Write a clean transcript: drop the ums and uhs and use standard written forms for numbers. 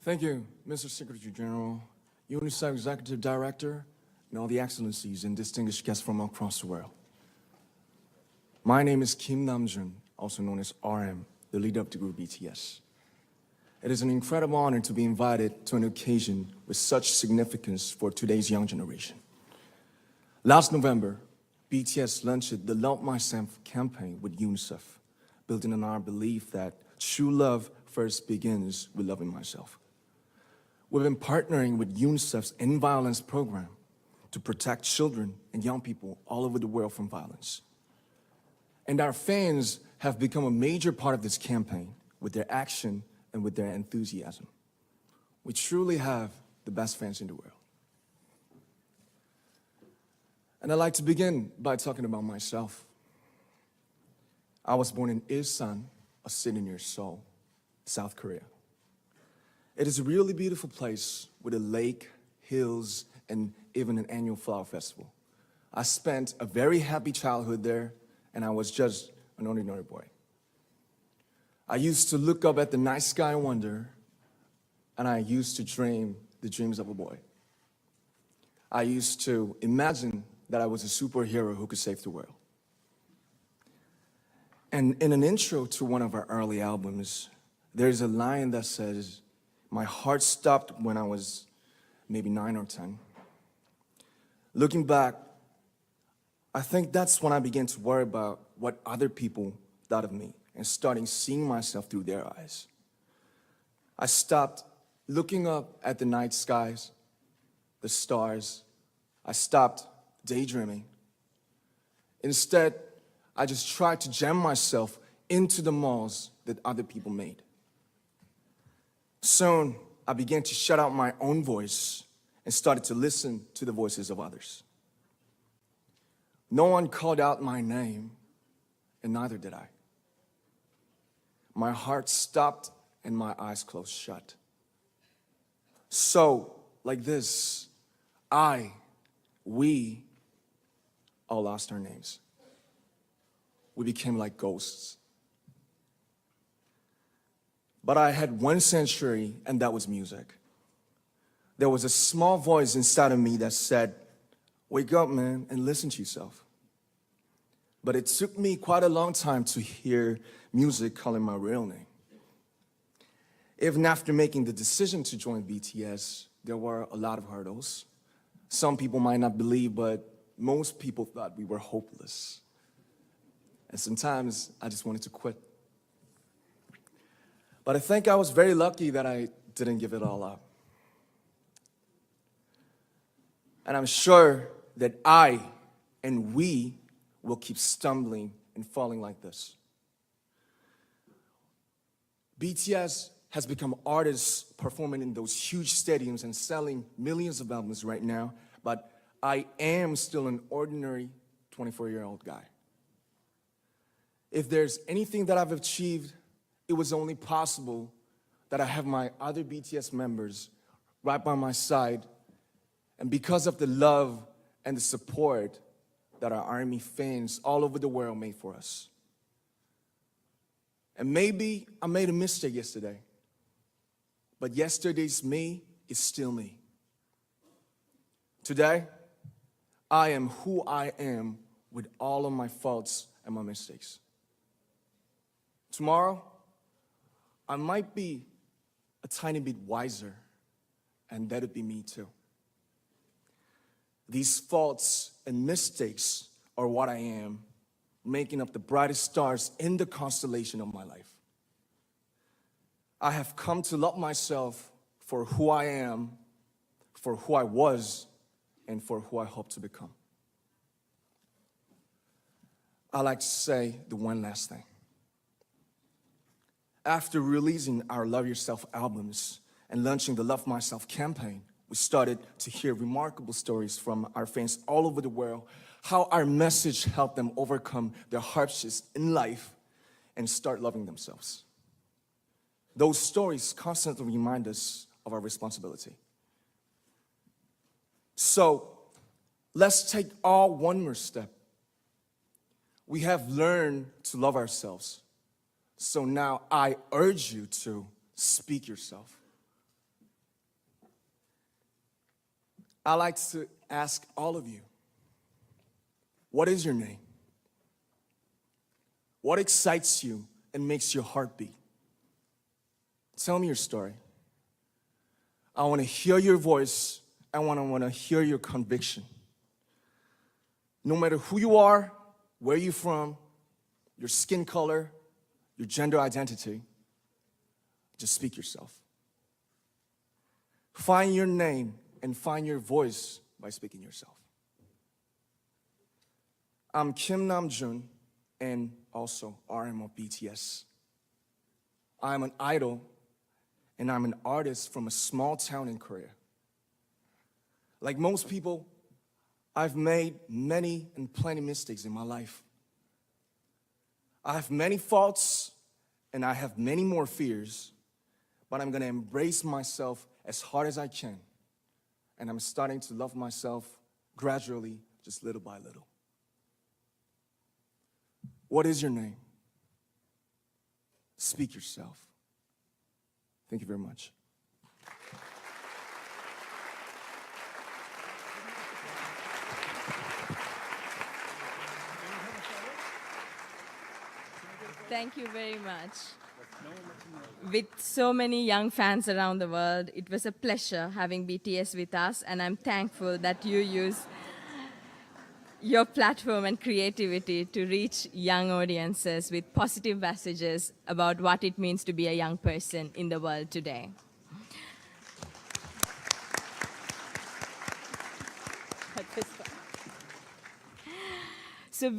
Thank you, Mr. Secretary General, UNICEF Executive Director, and all the excellencies and distinguished guests from across the world. My name is Kim Namjoon, also known as RM, the leader of the group BTS. It is an incredible honor to be invited to an occasion with such significance for today's young generation. Last November, BTS launched the Love Myself campaign with UNICEF, building on our belief that true love first begins with loving myself. We've been partnering with UNICEF's End Violence program to protect children and young people all over the world from violence. And our fans have become a major part of this campaign with their action and with their enthusiasm. We truly have the best fans in the world. And I'd like to begin by talking about myself. I was born in Ilsan, a city near Seoul, South Korea. It is a really beautiful place with a lake, hills, and even an annual flower festival. I spent a very happy childhood there, and I was just an ordinary boy. I used to look up at the night sky and wonder, and I used to dream the dreams of a boy. I used to imagine that I was a superhero who could save the world. And in an intro to one of our early albums, there's a line that says, "My heart stopped when I was maybe 9 or 10. Looking back, I think that's when I began to worry about what other people thought of me and starting seeing myself through their eyes. I stopped looking up at the night skies, the stars. I stopped daydreaming. Instead, I just tried to jam myself into the malls that other people made. Soon, I began to shut out my own voice and started to listen to the voices of others. No one called out my name, and neither did I. My heart stopped and my eyes closed shut. So, like this, we all lost our names. We became like ghosts. But I had one sanctuary, and that was music. There was a small voice inside of me that said, "Wake up, man, and listen to yourself." But it took me quite a long time to hear music calling my real name. Even after making the decision to join BTS, there were a lot of hurdles. Some people might not believe, but most people thought we were hopeless. And sometimes I just wanted to quit. But I think I was very lucky that I didn't give it all up. And I'm sure that I and we will keep stumbling and falling like this. BTS has become artists performing in those huge stadiums and selling millions of albums right now, but I am still an ordinary 24-year-old guy. If there's anything that I've achieved, it was only possible that I have my other BTS members right by my side, and because of the love and the support that our ARMY fans all over the world made for us. And maybe I made a mistake yesterday, but yesterday's me is still me. Today, I am who I am with all of my faults and my mistakes. Tomorrow, I might be a tiny bit wiser, and that would be me too. These faults and mistakes are what I am, making up the brightest stars in the constellation of my life. I have come to love myself for who I am, for who I was, and for who I hope to become. I like to say the one last thing. After releasing our Love Yourself albums and launching the Love Myself campaign, we started to hear remarkable stories from our fans all over the world, how our message helped them overcome their hardships in life and start loving themselves. Those stories constantly remind us of our responsibility. So, let's take all one more step. We have learned to love ourselves. So now I urge you to speak yourself. I'd like to ask all of you, what is your name? What excites you and makes your heart beat? Tell me your story. I want to hear your voice. I want to hear your conviction. No matter who you are, where you're from, your skin color, your gender identity, just speak yourself. Find your name and find your voice by speaking yourself. I'm Kim Namjoon and also RM of BTS. I'm an idol and I'm an artist from a small town in Korea. Like most people, I've made many and plenty mistakes in my life. I have many faults and I have many more fears, but I'm gonna embrace myself as hard as I can. And I'm starting to love myself gradually, just little by little. What is your name? Speak yourself. Thank you very much. Thank you very much. With so many young fans around the world, it was a pleasure having BTS with us, and I'm thankful that you use your platform and creativity to reach young audiences with positive messages about what it means to be a young person in the world today. So